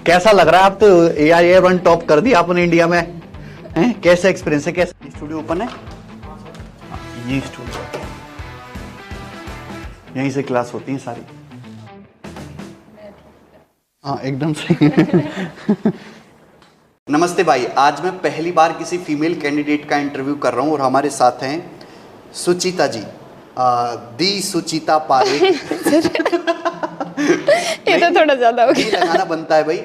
कैसा लग रहा है? आप तो AIR-1 टॉप कर दिया आपने इंडिया में, हैं? कैसा एक्सपीरियंस है? कैसा स्टूडियो ओपन है? ये स्टूडियो, यहीं से क्लास होती है सारी। हाँ एकदम सही। नमस्ते भाई, आज मैं पहली बार किसी फीमेल कैंडिडेट का इंटरव्यू कर रहा हूँ और हमारे साथ हैं सुचिता जी, दी सुचिता पारेख। ये तो थोड़ा ज्यादा हो गया, लगाना बनता है भाई।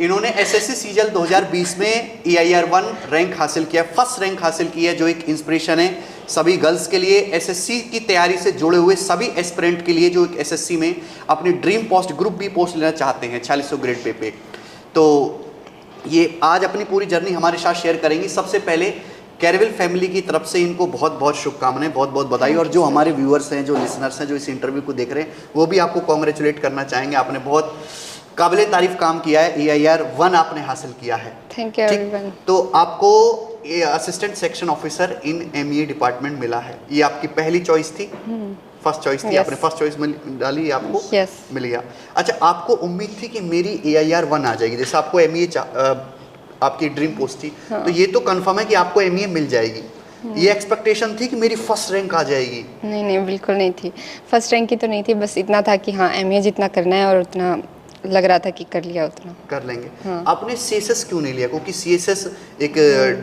इन्होंने एसएससी सीजल 2020 में AIR-1 रैंक हासिल किया, फर्स्ट रैंक हासिल की है, जो एक इंस्पिरेशन है सभी गर्ल्स के लिए, एसएससी की तैयारी से जुड़े हुए सभी एस्पिरेंट के लिए जो एक एसएससी में अपनी dream post group B post लेना चाहते हैं 4600 ग्रेड पे। तो ये आज अपनी पूरी जर्नी हमारे साथ शेयर करेंगी। सबसे पहले कैरविल फैमिली की तरफ से इनको बहुत बहुत शुभकामनाएं, बहुत बहुत बधाई। और जो हमारे व्यूअर्स हैं, जो लिसनर्स हैं, जो इस इंटरव्यू को देख रहे हैं, वो भी आपको कॉन्ग्रेचुलेट करना चाहेंगे। आपने बहुत काबिले तारीफ काम किया है, AIR-1 आपने हासिल किया है। Thank you everyone. तो आपको assistant section officer in MEA department मिला है, ये आपकी पहली चॉइस थी? फर्स्ट चॉइस थी? आपने फर्स्ट चॉइस में डाली, आपको मिल गया। अच्छा, आपको उम्मीद थी कि मेरी AIR-1 आ जाएगी, जैसे आपको MEA आपकी ड्रीम पोस्ट थी, तो ये तो कंफर्म है कि आपको MEA मिल जाएगी। ये एक्सपेक्टेशन थी कि मेरी फर्स्ट रैंक आ जाएगी? नहीं नहीं, बिल्कुल नहीं थी, फर्स्ट रैंक की तो नहीं थी, बस इतना था कि हाँ MEA जितना करना है और उतना लग रहा था कि कर लिया उतना कर लेंगे। हाँ। आपने CSS क्यों नहीं लिया? क्योंकि CSS एक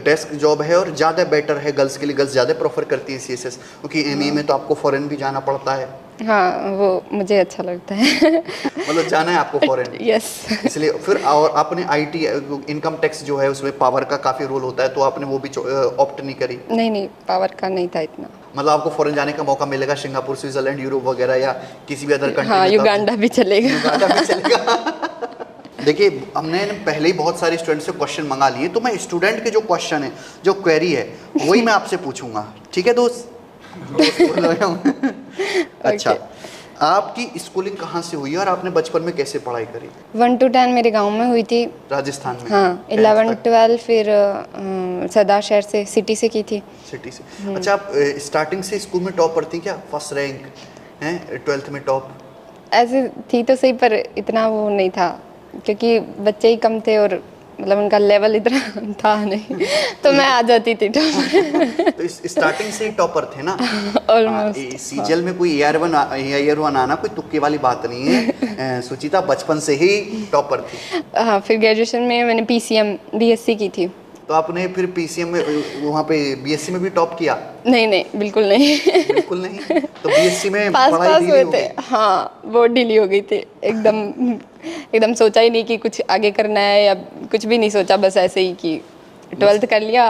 डेस्क जॉब है और ज़्यादा बेटर है गर्ल्स के लिए, गर्ल्स ज़्यादा प्रेफर करती है CSS, क्योंकि MEA में तो आपको फॉरेन भी जाना पड़ता है। हाँ, वो मुझे अच्छा लगता है। मतलब जाना है आपको फॉरेन? यस। इसलिए फिर और आपने IT इनकम टैक्स जो है उसमें पावर का काफ़ी रोल होता है, तो आपने वो भी ऑप्ट नहीं करी? नहीं नहीं, पावर का नहीं था इतना। मतलब आपको फॉरेन जाने का मौका मिलेगा सिंगापुर, स्विट्जरलैंड, यूरोप वगैरह, या किसी भी अदर कंट्री? हाँ, युगांडा भी चलेगा। युगांडा भी चलेगा। देखिए, हमने पहले ही बहुत सारे स्टूडेंट से क्वेश्चन मंगा लिए, तो मैं स्टूडेंट के जो क्वेश्चन है, जो क्वेरी है, वही मैं आपसे पूछूंगा, ठीक है दोस्त? अच्छा, आपकी स्कूलिंग कहाँ से हुई और आपने बचपन में कैसे पढ़ाई करी? 1 to 10 मेरे गांव में हुई थी। राजस्थान में? हाँ, 11-12 फिर सरदार शहर से, सिटी से की थी। सिटी से। अच्छा, आप स्टार्टिंग से स्कूल में टॉप पढ़ती क्या? फर्स्ट रैंक हैं 12th में टॉप? ऐसे थी तो सही, पर इतना वो नहीं था, क्योंकि बच्चे ही कम थे और मतलब उनका लेवल इतना था नहीं, तो मैं आ जाती थी तो स्टार्टिंग से ही टॉपर थे ना? ऑलमोस्ट। सीजल में कोई AIR-1 आना कोई तुक्के वाली बात नहीं है। सुचिता बचपन से ही टॉपर थी। हाँ, फिर ग्रेजुएशन में मैंने PCM BSc की थी। तो आपने फिर PCM में वहाँ पे BSc में भी टॉप किया? नहीं नहीं, बिल्कुल नहीं। बिल्कुल नहीं? तो BSc में पास पढ़ाई हुए थे। हाँ, वो ढीली हो गई थी एकदम। एकदम सोचा ही नहीं कि कुछ आगे करना है, या कुछ भी नहीं सोचा, बस ऐसे ही कि 12th कर लिया,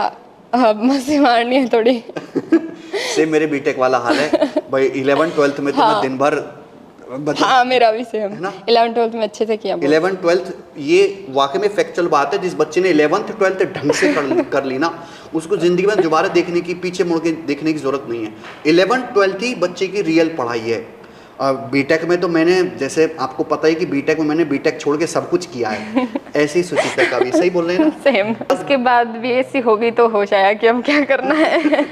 अब मस्ती मारनी है थोड़ी। सेम मेरे बीटेक वाला हाल है भाई। 11th-12th में तो मैं दिन भर हाँ, मेरा भी सेम है ना। 11th-12th में अच्छे से किया। 11th-12th ये वाकई में फैक्चुअल बात है, जिस बच्चे ने 11th-12th ढंग से कर ली ना, उसको जिंदगी में दोबारा देखने की, पीछे मुड़ के देखने की जरूरत नहीं है। 11th-12th ही बच्चे की रियल पढ़ाई है। और बीटेक में तो मैंने, जैसे आपको पता है कि बीटेक में मैंने बीटेक छोड़ के सब कुछ किया है, ऐसे ही सुचिता का भी। सही बोल रहे हैं ना? सेम। उसके बाद BSc हो गई तो होश आया कि अब क्या करना है।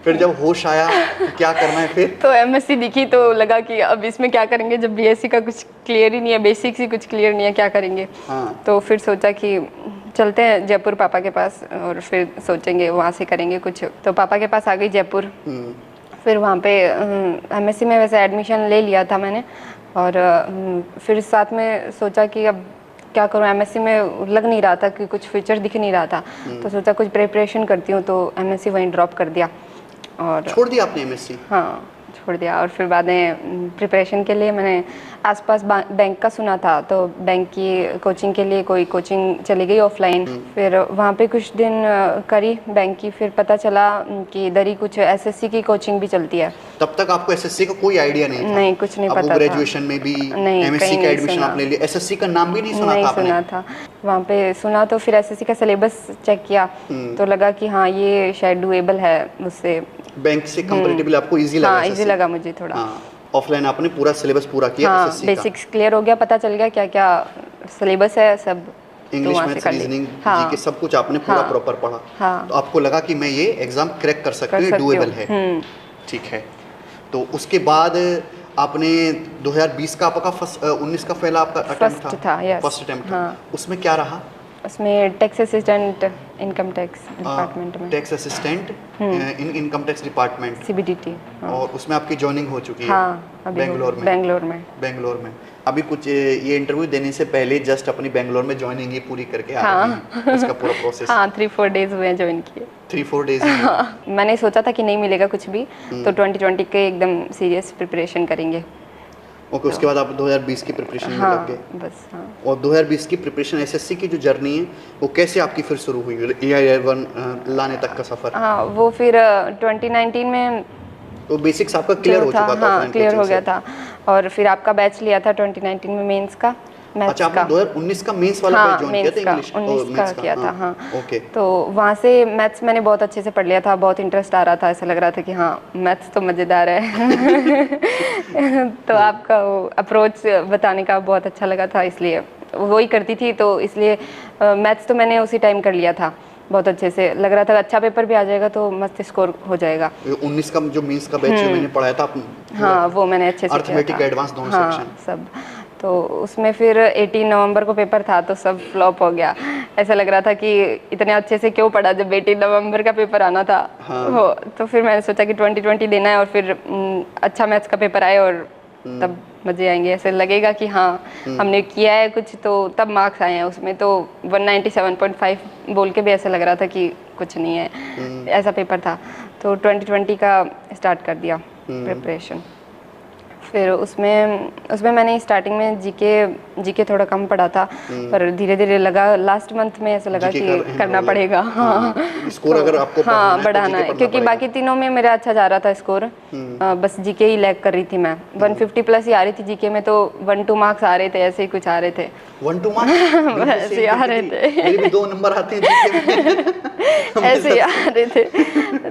फिर जब होश आया तो क्या करना है फिर? तो MSc दिखी तो लगा कि अब इसमें क्या करेंगे, जब BSc का कुछ क्लियर ही नहीं है, बेसिक्स ही कुछ क्लियर नहीं है, क्या करेंगे। हाँ। तो फिर सोचा कि चलते हैं जयपुर पापा के पास, और फिर सोचेंगे वहाँ से करेंगे कुछ। तो पापा के पास आ गई जयपुर। फिर वहाँ पे MSc में वैसे एडमिशन ले लिया था मैंने, और फिर साथ में सोचा कि अब क्या करूँ, MSc में लग नहीं रहा था कि कुछ फ्यूचर दिख नहीं रहा था, तो सोचा कुछ प्रिपरेशन करती हूँ, तो MSc वहीं ड्रॉप कर दिया। और छोड़ दिया आपने MSc? हाँ, छोड़ दिया। और फिर बाद में प्रिपरेशन के लिए मैंने आसपास बैंक का सुना था, तो बैंक की कोचिंग के लिए कोई कोचिंग चली गई ऑफलाइन। फिर वहाँ पे कुछ दिन करी बैंक की, फिर पता चला कि इधर ही कुछ SSC की कोचिंग भी चलती है। तब तक आपको SSC का कोई आइडिया नहीं था? नहीं, कुछ नहीं पता था। ग्रेजुएशन में भी MSc का एडमिशन आपने लिया, SSC का नाम भी नहीं सुना था आपने? सुना था, वहाँ पे सुना, तो फिर SSC का सिलेबस चेक किया, तो लगा कि हाँ, ये शायद डुएबल है मुझसे, बैंक से कंपैरेटिवली आपको इजी लगा? हाँ, इजी लगा मुझे थोड़ा। हाँ, ऑफलाइन आपने पूरा सिलेबस पूरा किया? हाँ, SSC बेसिक्स क्लियर हो गया, पता चल गया क्या क्या सिलेबस है सब। इंग्लिश, मैथ्स, रीजनिंग, जीके सब कुछ आपने पूरा प्रॉपर पढ़ा। हाँ। तो आपको लगा कि मैं ये एग्जाम क्रैक कर सकती हूँ, डुएबल है। ठीक है। तो उसके बाद आपने 2020 का आपका फर्स्ट 19 का पहला आपका अटेम्प्ट फर्स्ट था, यस। फर्स्ट अटेम्प्ट था। हाँ। उसमें क्या रहा? उसमें tax assistant income tax department में, tax assistant in income tax department, CBDT। और उसमें आपकी जॉइनिंग हो चुकी है? हाँ, अभी बेंगलोर में। बेंगलोर में अभी कुछ ये इंटरव्यू देने से पहले जस्ट अपनी बेंगलोर में ज्वाइनिंग ही पूरी करके आ रही हैं, उसका पूरा प्रोसेस? हाँ, 3-4 डेज हुए ज्वाइन किए। 3-4 डेज? हाँ, मैंने सोचा था कि नहीं मिलेगा कुछ भी, तो 2020 के एकदम सीरियस प्रिपरेशन करेंगे। ओके, उसके बाद आप 2020 की प्रिपरेशन में लग गए? बस। हाँ। और 2020 की प्रिपरेशन एसएससी की जो जर्नी है वो कैसे आपकी फिर शुरू हुई, AIR1 लाने तक का सफ़र? हाँ, वो फिर 2019 में तो बेसिक्स आपका क्लियर हो चुका था? हाँ, क्लियर हो गया था। और फिर आपका बैच लिया था 2019 में मेंस का, मैथ्स अच्छा, का। आपने 2019 का मेंस वाला बैच ज्वाइन किया था? इंग्लिश 19 का किया था। हाँ, ओके। तो वहाँ से मैथ्स मैंने बहुत अच्छे से पढ़ लिया था, बहुत इंटरेस्ट आ रहा था, ऐसा लग रहा था कि हाँ मैथ्स तो मज़ेदार है। तो आपका वो अप्रोच बताने का बहुत अच्छा लगा था, इसलिए वही करती थी। तो इसलिए मैथ्स तो मैंने उसी टाइम कर लिया था, बहुत अच्छे से लग रहा था, अच्छा पेपर भी आ जाएगा तो मस्त स्कोर हो जाएगा। 19 का जो मींस का बैच मैंने पढ़ाया था, हाँ, वो मैंने अच्छे से किया था। अर्थमेटिक एडवांस दोनों सेक्शन सब। तो उसमें फिर 18 नवंबर को पेपर था, तो सब फ्लॉप हो गया। ऐसा लग रहा था कि इतने अच्छे से क्यों पढ़ा जब 18 नवंबर का पेपर आना था। हाँ। तो फिर मैंने सोचा कि 2020 देना है, और फिर अच्छा मैथ्स का पेपर आए और तब मजे आएंगे, ऐसे लगेगा कि हाँ हमने किया है कुछ, तो तब मार्क्स आए हैं उसमें। तो 197.5 बोल के भी ऐसा लग रहा था कि कुछ नहीं है, ऐसा पेपर था। तो 2020 का स्टार्ट कर दिया प्रिपरेशन। फिर उसमें मैंने स्टार्टिंग में जीके थोड़ा कम पढ़ा था, पर धीरे धीरे लगा लास्ट मंथ में ऐसा लगा कि करना पड़ेगा। हाँ, स्कोर अगर आपको बढ़ाना है, क्योंकि बाकी तीनों में मेरा अच्छा जा रहा था स्कोर, बस जीके ही लैग कर रही थी मैं। 150 प्लस ही आ रही थी जीके में, तो 1-2 मार्क्स आ रहे थे, ऐसे ही कुछ आ रहे थे। 1-2 मार्क्स ऐसे ही आ रहे थे। मेरे भी 2 नंबर आते हैं ऐसे ही आ रहे थे।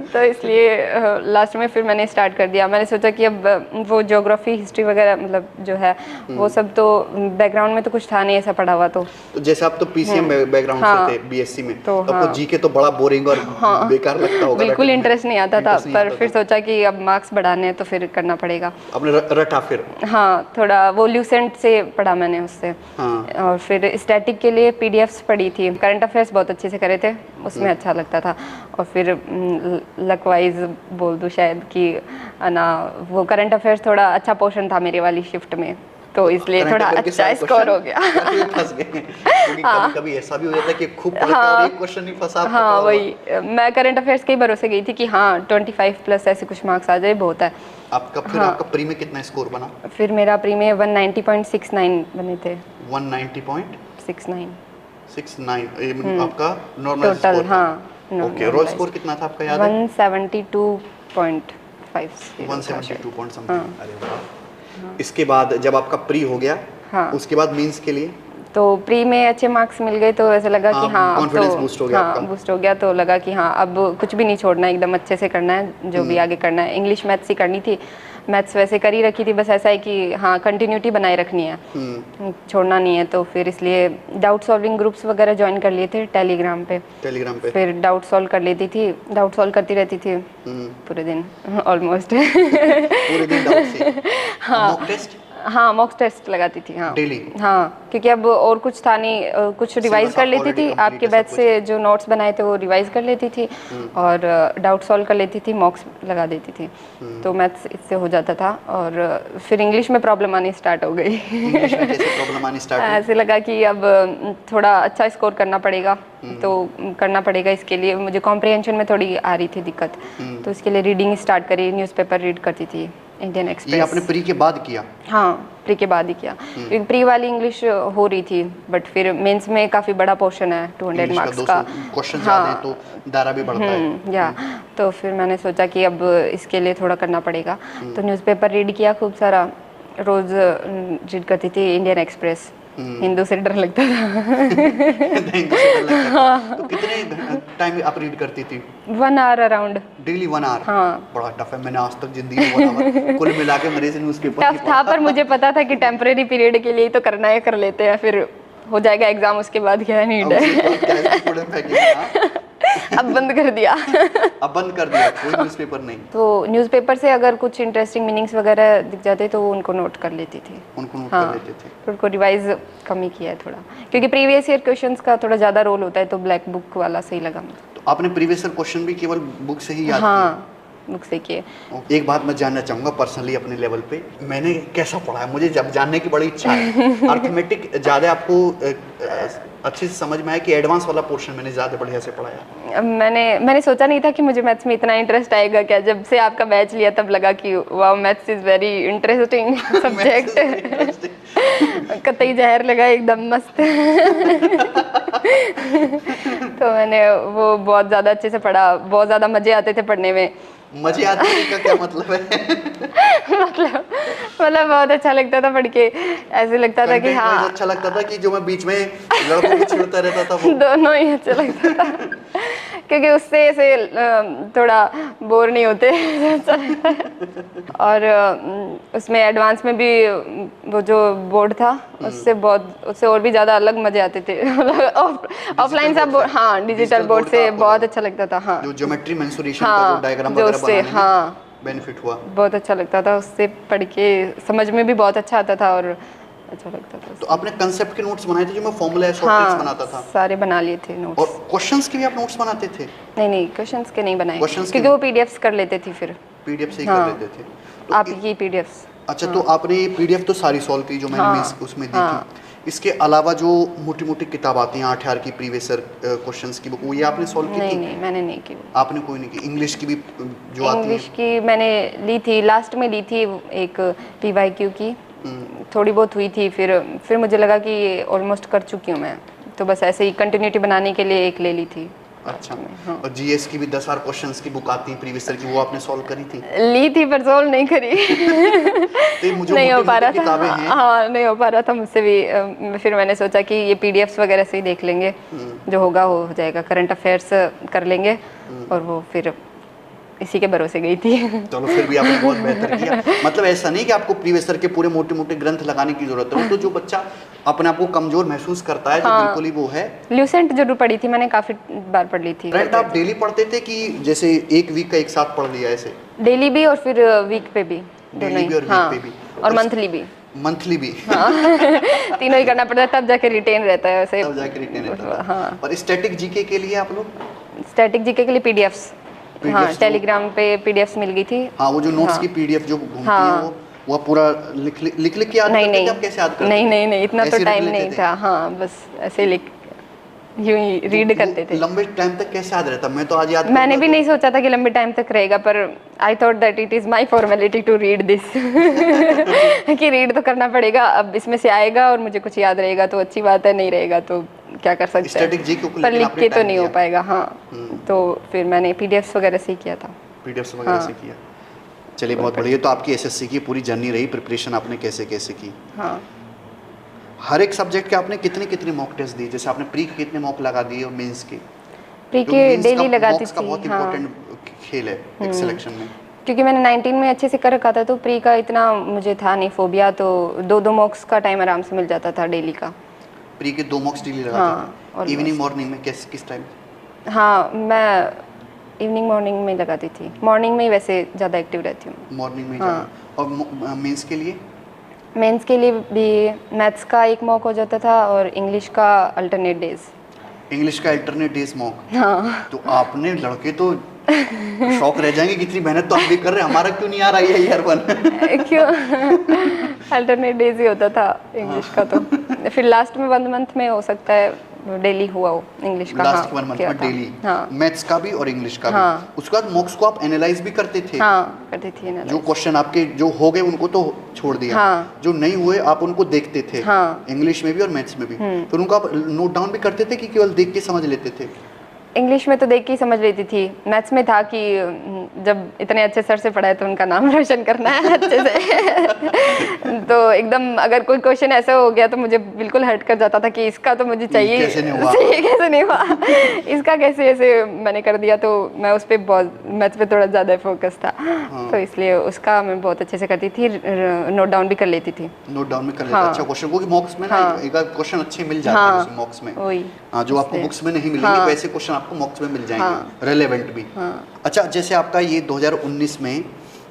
तो इसलिए लास्ट में फिर मैंने स्टार्ट कर दिया। मैंने सोचा कि अब वो ज्योग्राफी, हिस्ट्री वगैरह मतलब जो है वो सब तो बैकग्राउंड में तो कुछ था नहीं ऐसा पढ़ा हुआ। तो जैसे आप तो PCM बैकग्राउंड से थे, BSc में, तो आपको जीके तो बड़ा बोरिंग और बेकार लगता होगा? बिल्कुल इंटरेस्ट नहीं आता था, पर फिर सोचा कि अब मार्क्स बढ़ाने हैं तो फिर करना पड़ेगा। आपने रटा फिर? हाँ, थोड़ा वो ल्यूसेंट से पढ़ा मैंने उससे। और फिर स्टैटिक के लिए PDFs पढ़ी थी। करंट अफेयर्स बहुत अच्छे से करे थे, उसमें अच्छा लगता था। और फिर लकवाइज बोल दूँ शायद कि ना, वो करंट अफेयर्स थोड़ा अच्छा पोर्शन था मेरे वाली शिफ्ट में, तो इसलिए थोड़ा अच्छा स्कोर हो गया। फंस गए, क्योंकि कभी-कभी ऐसा भी हो जाता है कि खूब पढ़ के और एक क्वेश्चन नहीं फंसा। हाँ, वही मैं करंट अफेयर्स के ही भरोसे गई थी कि हाँ 25 प्लस ऐसे कुछ मार्क्स आ जाए बहुत है। आपका फिर आपका प्री में कितना स्कोर बना? फिर मेरा प्री में 190.69 बने थे। 190.69 आपका नॉर्मल स्कोर? हाँ, ओके। रॉ स्कोर कितना था आपका याद है? 172.50। 172 पॉइंट समथिंग। अरे वाह। इसके बाद जब आपका प्री हो गया, उसके बाद मींस के लिए तो प्री में अच्छे मार्क्स मिल गए, तो ऐसा लगा कि हाँ कॉन्फिडेंस बूस्ट हो गया आपका? बूस्ट हो गया। तो लगा कि हाँ अब कुछ भी नहीं छोड़ना है, एकदम अच्छे से करना है जो भी आगे करना है। इंग्लिश मैथ्स ही करनी थी, मैथ्स वैसे कर ही रखी थी, बस ऐसा है कि हाँ कंटिन्यूटी बनाए रखनी है, छोड़ना नहीं है। तो फिर इसलिए डाउट सॉल्विंग ग्रुप्स वगैरह ज्वाइन कर लिए थे टेलीग्राम पे। फिर डाउट सॉल्व कर लेती थी, डाउट सॉल्व करती रहती थी पूरे दिन ऑलमोस्ट। पूरे दिन डाउट से? Mock test? हाँ, मॉक टेस्ट लगाती थी। हाँ डेली? हाँ, क्योंकि अब और कुछ था नहीं, कुछ रिवाइज कर लेती थी, आपके बैच से जो नोट्स बनाए थे वो रिवाइज कर लेती थी, और डाउट सॉल्व कर लेती थी, मॉक्स लगा देती थी, तो मैथ्स इससे हो जाता था। और फिर इंग्लिश में प्रॉब्लम आनी स्टार्ट हो गई। ऐसे लगा कि अब थोड़ा अच्छा स्कोर करना पड़ेगा, तो करना पड़ेगा। इसके लिए मुझे कॉम्प्रिहेंशन में थोड़ी आ रही थी दिक्कत, तो इसके लिए रीडिंग स्टार्ट करी, न्यूज़पेपर रीड करती थी, इंडियन एक्सप्रेस। ये आपने प्री के बाद किया? हाँ, प्री के बाद ही किया, क्योंकि प्री वाली इंग्लिश हो रही थी, बट फिर मेंस में काफ़ी बड़ा पोर्शन है 200 मार्क्स का, क्वेश्चन ज़्यादा है तो दायरा भी बढ़ता है। या तो फिर मैंने सोचा कि अब इसके लिए थोड़ा करना पड़ेगा, तो न्यूज़पेपर रीड किया खूब सारा, रोज़ रीड करती थी इंडियन एक्सप्रेस। हिंदू से डर लगता था। तो कितने टाइम आप रीड करती थी? 1 आवर अराउंड। Daily 1 our? हाँ। बड़ा टफ है, मैंने आज तक जिंदगी में 1 आवर कुल मिला के मेरे से न्यूज़पेपर टफ था, पर मुझे पता था कि टेम्परेरी पीरियड के लिए तो करना है, कर लेते हैं, फिर हो जाएगा एग्जाम, उसके बाद क्या नीड है। अब बंद कर दिया। अब बंद कर दिया, कोई न्यूज़पेपर नहीं? तो न्यूज़पेपर से अगर कुछ इंटरेस्टिंग मीनिंग्स वगैरह दिख जाते तो उनको नोट कर लेती थी। उनको नोट हाँ, कर लेते थे। तो उनको रिवाइज कम ही किया है थोड़ा, क्योंकि प्रीवियस ईयर क्वेश्चंस का थोड़ा ज़्यादा रोल होता है, तो ब्लैक बुक वाला सही लगा मुझे। तो आपने प्रीवियस ईयर क्वेश्चन भी केवल बुक से ही याद हाँ, बुक से किए। किए? एक बात मैं जानना चाहूँगा पर्सनली अपने लेवल पे, मैंने कैसा पढ़ा है, मुझे जब जानने की बड़ी इच्छा है। अर्थमेटिक ज़्यादा आपको अच्छे से समझ में आया कि एडवांस वाला पोर्शन मैंने ज़्यादा बढ़िया से पढ़ाया? मैंने सोचा नहीं था कि मुझे मैथ्स में इतना इंटरेस्ट आएगा क्या। जब से आपका बैच लिया तब लगा कि वाह, maths is very interesting subject. कतई जहर लगा, एकदम मस्त। तो मैंने वो बहुत ज़्यादा अच्छे से पढ़ा, बहुत ज़्यादा मज़े आते थे पढ़ने में। मजे आते थे का क्या मतलब है? मतलब बहुत अच्छा लगता था पढ़ के, ऐसे लगता था कि Content हाँ, wise अच्छा लगता था कि जो मैं बीच में लड़कों को छेड़ता रहता था वो? दोनों ही अच्छा लगता था, क्योंकि उससे ऐसे थोड़ा बोर नहीं होते। अच्छा लगता है। और उसमें एडवांस में भी वो जो बोर्ड था उससे और भी ज़्यादा अलग मजे आते थे। ऑफलाइन सा बोर्ड, हाँ, डिजिटल बोर्ड से बहुत अच्छा लगता था। हाँ, जो ज्योमेट्री मेंसुरेशन का जो डायग्राम वगैरह बनाने में हाँ बेनिफिट हुआ, बहुत अच्छा लगता था। उससे पढ़ के समझ में भी बहुत अच्छा आता था और अच्छा लगता था। तो आपने कंसेप्ट के नोट्स बनाए थे जो मैं फॉर्मूला शॉर्ट ट्रिक्स बनाता था? सारे बना लिए थे नोट्स। और क्वेश्चंस के भी आप नोट्स बनाते थे? नहीं, क्वेश्चंस के नहीं बनाए, Questions क्योंकि वो पीडीएफ्स कर लेते थी फिर। पीडीएफ से ही हाँ, कर लेते थे? तो आप ये पीडीएफ्स। अच्छा, तो आपने ये पीडीएफ तो सारी सॉल्व की जो मैंने उसमें दी थी। इसके अलावा जो मोटी मोटी किताब आती हैं 8 की प्रीवियस ईयर क्वेश्चंस की बुक, वो ये आपने सॉल्व की थी? नहीं, मैंने नहीं की। आपने कोई नहीं की? इंग्लिश की भी जो आती है? इंग्लिश की मैंने ली थी, लास्ट में ली थी एक पीवाईक्यू की, थोड़ी बहुत हुई थी। फिर मुझे लगा कि ऑलमोस्ट कर चुकी हूँ मैं, तो बस ऐसे ही कंटिन्यूटी बनाने के लिए एक ले ली थी। अच्छा। और जीएस की भी 10 क्वेश्चंस की बुक आती है प्रीवियस ईयर की, वो आपने सॉल्व करी थी? ली थी पर सॉल्व नहीं करी। तो मुझे नहीं हो पा रहा था। किताबें हैं। हाँ, नहीं हो पा रहा था मुझसे भी। फिर मैंने सोचा कि ये पीडीएफ्स वगैरह से ही देख लेंगे, जो होगा वो हो जाएगा। करंट अफेयर्स कर लेंगे, और वो फिर इसी के भरोसे गई थी। चलो, फिर भी आपने बहुत बेहतर किया। मतलब ऐसा नहीं कि आपको प्रीवियस ईयर के पूरे मोटे मोटे ग्रंथ लगाने की जरूरत है, वो तो जो बच्चा अपने आप को कमजोर महसूस करता है, जो बिल्कुल ही वो है। ल्यूसेंट जरूर पढ़ी थी मैंने, काफी बार पढ़ ली थी। करंट आप डेली पढ़ते थे कि जैसे एक वीक का एक साथ पढ़ लिया ऐसे? डेली भी और फिर वीक पे भी, डेली भी और वीक पे भी, और मंथली भी। मंथली भी? हाँ। तीनों ही करना पड़ता है, तब जाके रिटेन रहता है वैसे। तब जाके रिटेन रहता है। हाँ। और स्टैटिक जीके के लिए आप लोग? स्टैटिक जीके के लिए पीडीएफ्स, हाँ, टेलीग्राम पे पीडीएफ्स मिल गई थी। हाँ, वो जो नोट्स की पीडीएफ जो घूमती है वो पूरा लिख के याद करते थे? आप कैसे याद करते थे? नहीं, इतना तो टाइम नहीं था। हाँ, बस ऐसे लिख, यूं ही रीड करते थे। लंबे टाइम तक कैसे याद रहता? मैं तो आज याद मैंने भी नहीं सोचा था कि लंबे टाइम तक रहेगा, पर I thought that it is my formality to read this. कि रीड तो करना पड़ेगा, अब इसमें से आएगा और मुझे कुछ याद रहेगा तो अच्छी बात है, नहीं रहेगा तो क्या कर सकते हैं। स्टैटिक जीके को पर लिख के तो नहीं हो पाएगा। हाँ, तो फिर मैंने पीडीएफ्स वगैरह से किया था। पीडीएफ्स वगैरह से किया। चलिए, बहुत बढ़िया। तो आपकी एसएससी की पूरी जर्नी रही, प्रिपरेशन आपने कैसे कैसे की? हाँ, हर एक सब्जेक्ट के आपने कितने मॉक टेस्ट दिए? जैसे आपने प्री के कितने मॉक लगा दिए और मेंस के? प्री के डेली लगाती थी। बहुत इंपॉर्टेंट खेल है एक सिलेक्शन में, क्योंकि मैंने 19 में अच्छे से कर रखा था, तो प्री का इतना मुझे था नहीं फोबिया, तो 2 मॉक्स का टाइम आराम से मिल जाता था डेली का। प्री के 2 मॉक्स डेली लगाते? हाँ, इवनिंग मॉर्निंग में किस टाइम? हाँ, मैं इवनिंग मॉर्निंग में लगाती थी। मॉर्निंग में ही वैसे ज़्यादा एक्टिव रहती हूँ। मॉर्निंग में? हाँ। और मेंस के लिए? मेंस के लिए भी मैथ्स का एक मॉक हो जाता था और इंग्लिश का अल्टरनेट डेज। इंग्लिश का अल्टरनेट डेज मॉक? हाँ। तो आपने लड़के तो शौक रह जाएंगे, कितनी मेहनत तो हम भी कर रहे हैं, हमारा क्यों नहीं आ रहा है ईयर 1? क्यों? अल्टरनेट डेज ही होता था इंग्लिश का। तो फिर लास्ट में 1 मंथ में हो सकता है डेली हुआ हो इंग्लिश का। लास्ट 1 मंथ में डेली? हाँ, मैथ्स का भी और इंग्लिश का भी? उसके बाद मॉक्स को आप एनालाइज भी करते थे? हाँ, करती थी एनालाइज। जो क्वेश्चन आपके जो हो गए उनको तो छोड़ दिया, जो नहीं हुए आप उनको देखते थे? इंग्लिश में भी और मैथ्स में भी? फिर उनको आप नोट डाउन भी करते थे कि केवल देख के समझ लेते थे? इंग्लिश में तो देख के ही समझ लेती थी। मैथ्स में था कि जब इतने अच्छे सर से पढ़ा है तो उनका नाम रोशन करना है अच्छे से। तो एकदम अगर कोई क्वेश्चन ऐसा हो गया तो मुझे बिल्कुल हर्ट कर जाता था कि इसका तो मुझे चाहिए, कैसे नहीं हुआ? कैसे नहीं हुआ, इसका कैसे ऐसे मैंने कर दिया। तो मैं उस पर बहुत, मैथ्स पे थोड़ा ज़्यादा फोकस था। तो इसलिए उसका मैं बहुत अच्छे से करती थी, नोट डाउन भी कर लेती थी। नोट डाउन भी कर लेती? अच्छा क्वेश्चन को मॉक्स में ना एक क्वेश्चन अच्छे मिल जाते हैं मॉक्स में, जो आपको बुक्स में नहीं मिलेंगे वैसे क्वेश्चन आपको मॉक्स में मिल जाएंगे, रेलेवेंट भी। अच्छा, जैसे आपका ये 2019 में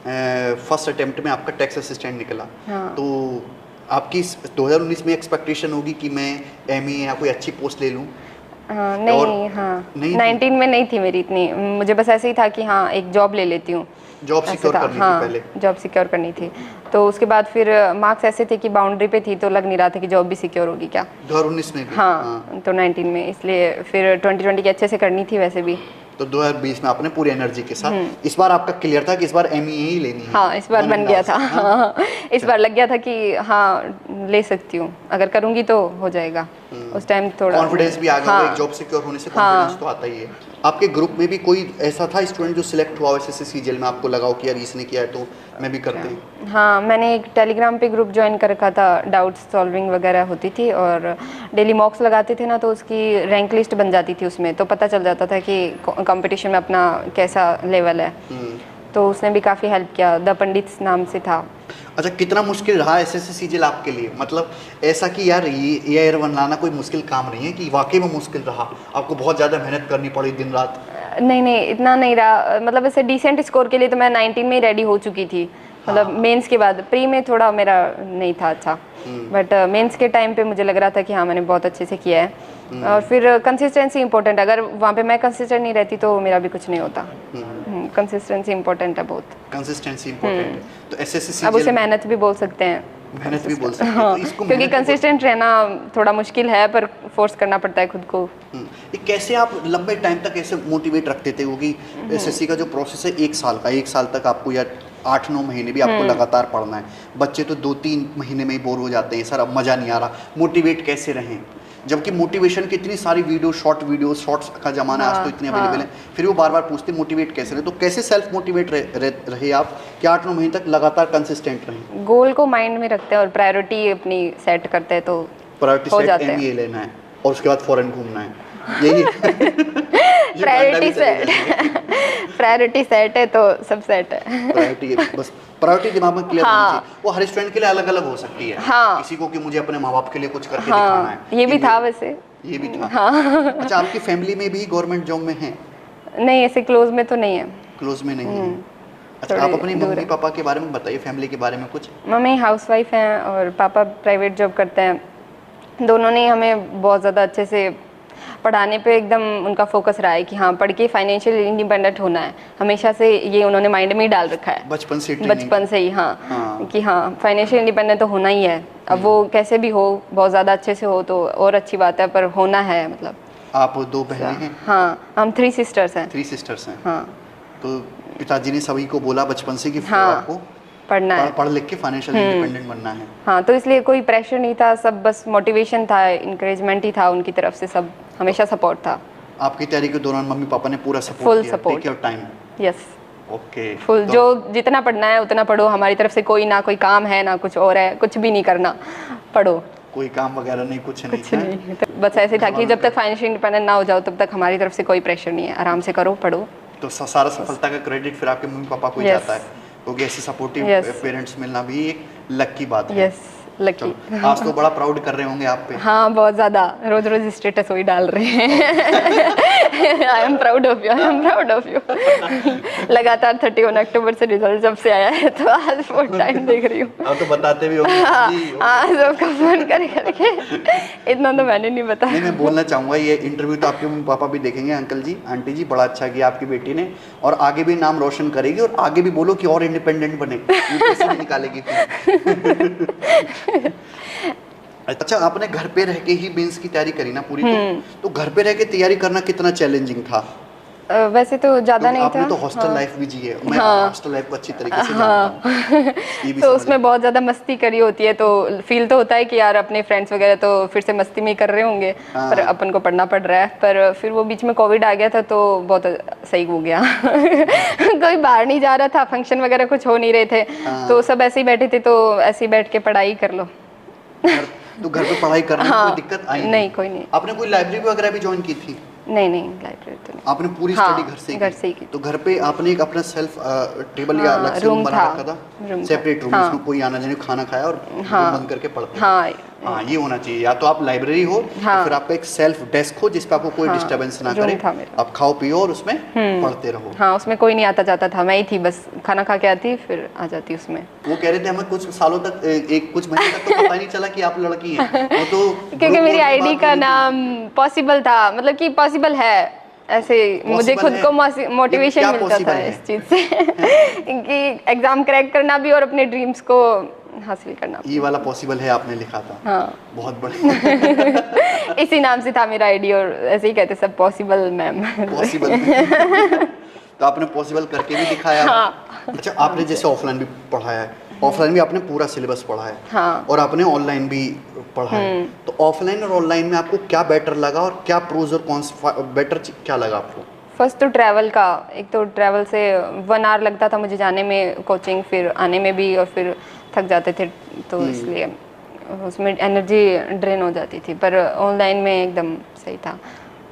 फर्स्ट अटेम्प्ट में आपका टैक्स असिस्टेंट निकला, तो आपकी 2019 में एक्सपेक्टेशन होगी कि मैं एमई या कोई अच्छी पोस्ट ले लूँ? नहीं, हाँ, 19 में नहीं थी मेरी इतनी, मुझे बस ऐसे ही था कि हाँ एक जॉब ले लेती हूँ, जॉब सिक्योर करनी थी पहले। जॉब सिक्योर करनी थी, तो उसके बाद फिर मार्क्स ऐसे थे कि बाउंड्री पे थी, तो लग नहीं रहा था कि जॉब भी सिक्योर होगी क्या 2019 में भी। हाँ, तो 19 में, इसलिए फिर 2020 की अच्छे से करनी थी वैसे भी, तो 2020 में आपने पूरी एनर्जी के साथ, इस बार आपका क्लियर था कि इस बार एमई ही लेनी है? हाँ, इस बार बन गया था। हाँ, इस बार लग गया था कि हाँ ले सकती हूँ, अगर करूँगी तो हो जाएगा। उस टाइम थोड़ा कॉन्फिडेंस भी आ गया, एक जॉब सिक्योर होने से कॉन्फिडेंस तो आता ही है। आपके ग्रुप में भी कोई ऐसा था स्टूडेंट जो सिलेक्ट हुआ एसएससी सीजीएल में, आपको लगा हो कि यार इसने किया है तो मैं भी करते हैं? हाँ, मैंने एक टेलीग्राम पे ग्रुप ज्वाइन कर रखा था, डाउट सॉल्विंग वगैरह होती थी, और डेली मॉक्स लगाते थे ना, तो उसकी रैंक लिस्ट बन जाती थी उसमें, तो पता चल जाता था कि कंपटीशन में अपना कैसा लेवल है, तो उसने भी काफ़ी हेल्प किया। द पंडित नाम से था। अच्छा, कितना मुश्किल रहा एसएससी सीजीएल आपके लिए? मतलब ऐसा कि यार ये AIR 1 लाना कोई मुश्किल काम नहीं है, कि वाकई में मुश्किल रहा, आपको बहुत ज़्यादा मेहनत करनी पड़ी दिन रात? नहीं, इतना नहीं रहा, मतलब ऐसे डिसेंट स्कोर के लिए तो मैं 19 में ही रेडी हो चुकी थी, मतलब मेंस के बाद। प्री में थोड़ा मेरा नहीं था अच्छा, बट मेंस के टाइम पे मुझे लग रहा था कि हाँ मैंने बहुत अच्छे से किया है। और फिर कंसिस्टेंसी इंपॉर्टेंट, अगर वहाँ पे मैं कंसिस्टेंट नहीं रहती तो मेरा भी कुछ नहीं होता। कंसिस्टेंसी इंपॉर्टेंट है बहुत, कंसिस्टेंसी इंपॉर्टेंट है। तो एसएससी अब उसे मेहनत भी बोल सकते हैं, मेहनत भी बोल सकते हैं। हाँ, तो इसको क्योंकि कंसिस्टेंट रहना थोड़ा मुश्किल है, पर फोर्स करना पड़ता है खुद को। ये कैसे आप लंबे टाइम तक ऐसे मोटिवेट रखते थे? क्योंकि एसएससी का जो प्रोसेस है 1 साल का, 1 साल तक आपको या 8-9 महीने भी आपको लगातार पढ़ना है। बच्चे तो 2-3 महीने में ही बोर हो जाते हैं, सर अब मज़ा नहीं आ रहा। मोटिवेट कैसे रहें, जबकि मोटिवेशन की इतनी सारी वीडियो, शॉर्ट्स का ज़माना आज तो इतने अवेलेबल है, फिर वो बार बार पूछते मोटिवेट कैसे रहे? तो कैसे सेल्फ मोटिवेट रहे आप कि 8-9 महीने तक लगातार कंसिस्टेंट रहें? गोल को माइंड में रखते हैं और प्रायोरिटी अपनी सेट करते हैं, तो प्रायोरिटी हो सेट जाता है। एमईए लेना है और उसके बाद फॉरेन घूमना है, यही प्रायोरिटी सेट है तो सब सेट है। प्रायोरिटी बस, प्रायोरिटी दिमाग में क्लियर होनी चाहिए। वो हर स्टूडेंट के लिए अलग अलग हो सकती है। किसी को कि मुझे अपने माँ बाप के लिए कुछ करके दिखाना है, ये भी था वैसे, ये भी था। अच्छा, आपकी फैमिली में भी गवर्नमेंट जॉब में है? नहीं, ऐसे क्लोज में तो नहीं है। क्लोज में नहीं है। अच्छा, आप अपनी मम्मी पापा के बारे में बताइए, फैमिली के बारे में कुछ। मम्मी हाउसवाइफ हैं और पापा प्राइवेट जॉब करते हैं। दोनों ने हमें बहुत ज़्यादा अच्छे से पढ़ाने पे एकदम उनका फोकस रहा है कि हाँ पढ़ के फाइनेंशियल इंडिपेंडेंट होना है, हमेशा से ये उन्होंने माइंड में ही डाल रखा है बचपन से ही। हाँ, कि हाँ फाइनेंशियल इंडिपेंडेंट तो होना ही है। अब वो कैसे भी हो, बहुत ज़्यादा अच्छे से हो तो और अच्छी बात है, पर होना है। मतलब आप 2 बहनें हैं? हाँ, हम 3 सिस्टर्स हैं। 3 सिस्टर्स हैं। हाँ, तो पिताजी ने सभी को बोला बचपन से कि आपको पढ़ना है, पढ़ लिख के फाइनेंशियल इंडिपेंडेंट बनना है। हाँ, तो इसलिए कोई प्रेशर नहीं था, सब बस मोटिवेशन था, इंकरेजमेंट ही था उनकी तरफ से, सब हमेशा सपोर्ट था। आपकी तैयारी के दौरान मम्मी पापा ने पूरा सपोर्ट फुल किया? Support, take your time. Yes, okay, full. जो जितना पढ़ना है उतना पढ़ो, हमारी तरफ से कोई ना कोई काम है ना कुछ और है, कुछ भी नहीं करना, पढ़ो। कोई काम वगैरह नहीं, कुछ नहीं। तो बस ऐसे था कि जब तक फाइनेंशियल इंडिपेंडेंट ना हो जाओ तब तक हमारी तरफ से कोई प्रेशर नहीं है, आराम से करो, पढ़ो। तो सारा सफलता का क्रेडिट फिर आपके मम्मी पापा को ही जाता है, क्योंकि ऐसे सपोर्टिव पेरेंट्स मिलना भी एक लक की बात है। लकी। आज तो बड़ा प्राउड कर रहे होंगे आप पे। हाँ, बहुत ज़्यादा, रोज रोज स्टेटस वही डाल रहे हैं। I am proud of you, I am proud of you. लगातार 31 अक्टूबर से रिजल्ट जब से आया है तो आज फुल टाइम देख रही हूँ। आप तो बताते भी होंगे। हाँ, सबका फोन करके, इतना तो मैंने नहीं बताया। नहीं, मैं बोलना चाहूँगा, ये इंटरव्यू तो आपके मम्मी पापा भी देखेंगे। अंकल जी, आंटी जी, बड़ा अच्छा किया आपकी बेटी ने, और आगे भी नाम रोशन करेगी, और आगे भी बोलो कि और इंडिपेंडेंट बने, पैसे भी निकालेगी फिर। अच्छा, आपने घर पे रह के ही मेंस की तैयारी करी ना पूरी? तो घर पे रह के तैयारी करना कितना चैलेंजिंग था? वैसे तो ज़्यादा नहीं था। आपने तो हॉस्टल लाइफ भी जी है, मैं हॉस्टल लाइफ को अच्छी तरीके से जानता हूँ। तो उसमें बहुत ज़्यादा मस्ती करी होती है, तो फील तो होता है कि यार अपने फ्रेंड्स वगैरह तो फिर से मस्ती में कर रहे होंगे, पर अपन को पढ़ना पड़ रहा है। पर फिर वो बीच में कोविड आ गया था तो बहुत सही हो गया। कोई बाहर नहीं जा रहा था, फंक्शन वगैरह कुछ हो नहीं रहे थे, तो सब ऐसे ही बैठे थे, तो ऐसे ही बैठ के पढ़ाई कर लो। तो घर पे पढ़ाई करने में कोई दिक्कत आई नहीं? कोई नहीं। आपने कोई लाइब्रेरी वगैरह भी ज्वाइन की थी? नहीं, लाइब्रेरी तो नहीं। आपने पूरी हाँ, स्टडी घर से ही घर से ही की। तो घर पे आपने एक अपना सेल्फ टेबल या हाँ, अलग से रूम रूम बना था, रखा रूम था, था। सेपरेट रूम, हाँ। उसमें कोई आना जाने खाना खाया और हाँ। रूम बंद करके पढ़ते हाँ। हाँ, ये होना चाहिए। या तो आप लाइब्रेरी हो हाँ। तो फिर आपका एक सेल्फ डेस्क हो जिस पे आपको कोई हाँ, डिस्टरबेंस ना रूम करे, था मेरा। आप खाओ पियो और उसमें पढ़ते रहो। हाँ, उसमें कोई नहीं आता जाता था, मैं ही थी बस, खाना खा के आती फिर आ जाती उसमें। वो कह रहे थे हमें कुछ सालों तक एक कुछ महीने तक तो पता ही नहीं चला कि आप लड़की हैं। वो तो क्योंकि मेरी आईडी का नाम पॉसिबल था, मतलब कि पॉसिबल है, ऐसे मुझे खुद को मोटिवेशन क्या मिलता possible था है? इस चीज़ से कि एग्ज़ाम क्रैक करना भी और अपने ड्रीम्स को हासिल करना। ये वाला पॉसिबल है आपने लिखा था। हाँ। बहुत बढ़िया। इसी नाम से था मेरा आईडी और ऐसे ही कहते सब पॉसिबल मैम। पॉसिबल तो आपने पॉसिबल करके भी दिखाया। हाँ। अच्छा, आपने जैसे ऑफलाइन भी पढ़ाया है, ऑफलाइन भी आपने पूरा सिलेबस पढ़ा है, हाँ। और आपने ऑनलाइन भी पढ़ा है, तो ऑफलाइन और ऑनलाइन में आपको क्या बेटर लगा और क्या प्रोज और कॉन्स बेटर क्या लगा आपको? फर्स्ट तो ट्रैवल का, एक तो ट्रैवल से 1 आवर लगता था मुझे जाने में कोचिंग, फिर आने में भी, और फिर थक जाते थे तो इसलिए उसमें एनर्जी ड्रेन हो जाती थी। पर ऑनलाइन में एकदम सही था,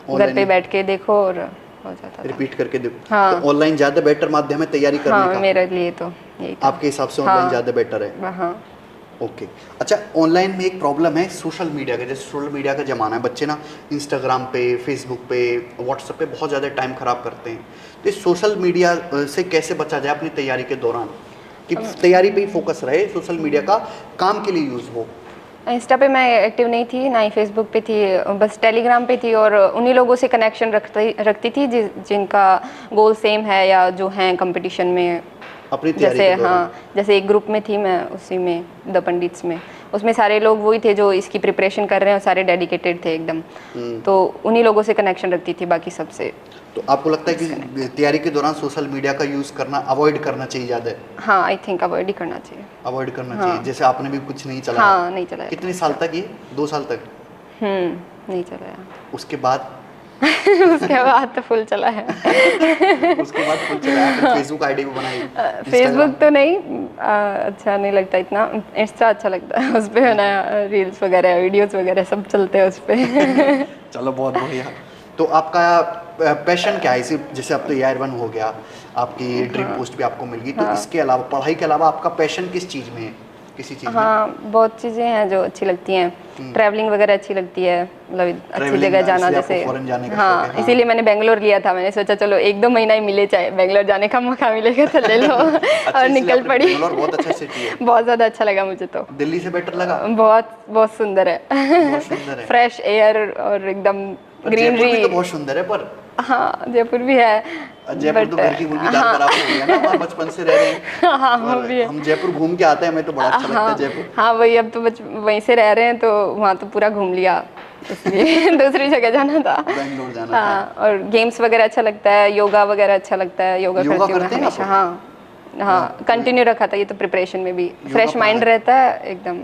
घर पे बैठ के देखो और हो जाता था। रिपीट करके देखो। हाँ। तो ऑनलाइन ज़्यादा बेटर माध्यम है तैयारी करने हाँ, का? मेरे लिए तो यही था। आपके हिसाब से ऑनलाइन हाँ। ज़्यादा बेटर है? हाँ। ओके। अच्छा, ऑनलाइन में एक प्रॉब्लम है सोशल मीडिया का। जैसे सोशल मीडिया का ज़माना है, बच्चे ना इंस्टाग्राम पे, फेसबुक पे, व्हाट्सएप पे बहुत ज़्यादा टाइम ख़राब करते हैं। तो इस सोशल मीडिया से कैसे बचा जाए अपनी तैयारी के दौरान, कि तैयारी पे ही फोकस रहे, सोशल मीडिया का काम के लिए यूज़ हो? इंस्टा पे मैं एक्टिव नहीं थी, ना ही फेसबुक पे थी, बस टेलीग्राम पे थी, और उन्हीं लोगों से कनेक्शन रखती थी जिनका गोल सेम है या जो हैं कंपटीशन में अपनी तैयारी जैसे। के दौरान? हाँ, जैसे एक ग्रुप में थी मैं, उसी में द पंडित्स में, उसमें सारे लोग वही थे जो इसकी प्रिपरेशन कर रहे हैं और सारे डेडिकेटेड थे एकदम, तो उन्हीं लोगों से कनेक्शन रखती थी, बाकी सबसे। तो आपको लगता है कि तैयारी के दौरान सोशल मीडिया का यूज़ करना अवॉइड करना चाहिए ज़्यादा? हाँ, आई थिंक अवॉइड ही करना चाहिए। अवॉइड करना चाहिए। जैसे आपने भी कुछ नहीं चलाया? हाँ, नहीं चलाया। कितने साल तक ये? 2 साल तक? नहीं चलाया। उसके बाद? उसके बाद तो फुल चला है। उसके बाद फुल चलाया, फिर फेसबुक आईडी भी बनाई? फेसबुक तो नहीं, अच्छा नहीं लगता इतना, इंस्टा अच्छा लगता है, उस पर नया रील्स वगैरह, वीडियोस वगैरह सब चलते हैं उस पर। चलो, बहुत बढ़िया। तो आपका पैशन क्या है? इसी जैसे अब तो AIR 1 हो गया, आपकी ड्रीम पोस्ट भी आपको मिल गई, तो इसके अलावा, पढ़ाई के अलावा आपका पैशन किस चीज़ में है? किसी चीज़ में? हाँ, बहुत चीज़ें हैं जो अच्छी लगती हैं, ट्रैवलिंग वगैरह अच्छी लगती है, मतलब अच्छी जगह जाना, जैसे फॉरेन जाने का हाँ, शौक है? इसीलिए मैंने बेंगलोर लिया था। मैंने सोचा चलो 1-2 महीना ही मिले, चाहे बेंगलोर जाने का मौका मिलेगा तो ले लो। अच्छा, और इसलिए निकल आपने पड़ी। बेंगलोर बहुत अच्छा सिटी है। बहुत ज़्यादा अच्छा लगा मुझे तो। दिल्ली से बेटर लगा? बहुत बहुत सुंदर है। बहुत सुंदर है। फ्रेश एयर और एकदम पर जयपुर भी ग्रीनरी। तो बहुत सुंदर है। पर हाँ, जयपुर भी है, जयपुर तो घर की मुर्गी दाल बराबर हो गया ना, हम बचपन से रह रहे हैं। हाँ, वो भी है। हम जयपुर घूम के आते हैं, हमें तो बड़ा अच्छा लगता है जयपुर। हाँ, वही, अब तो वहीं से रह रहे हैं तो वहाँ तो पूरा घूम लिया, इसलिए दूसरी जगह जाना था। बेंगलोर जाना हाँ, और गेम्स वगैरह अच्छा लगता है, योगा वगैरह अच्छा लगता है, योगा करती हूँ मैं करते हैं हमेशा। आप? हाँ हाँ, कंटिन्यू रखा था ये तो, प्रिपरेशन में भी फ्रेश माइंड रहता है एकदम।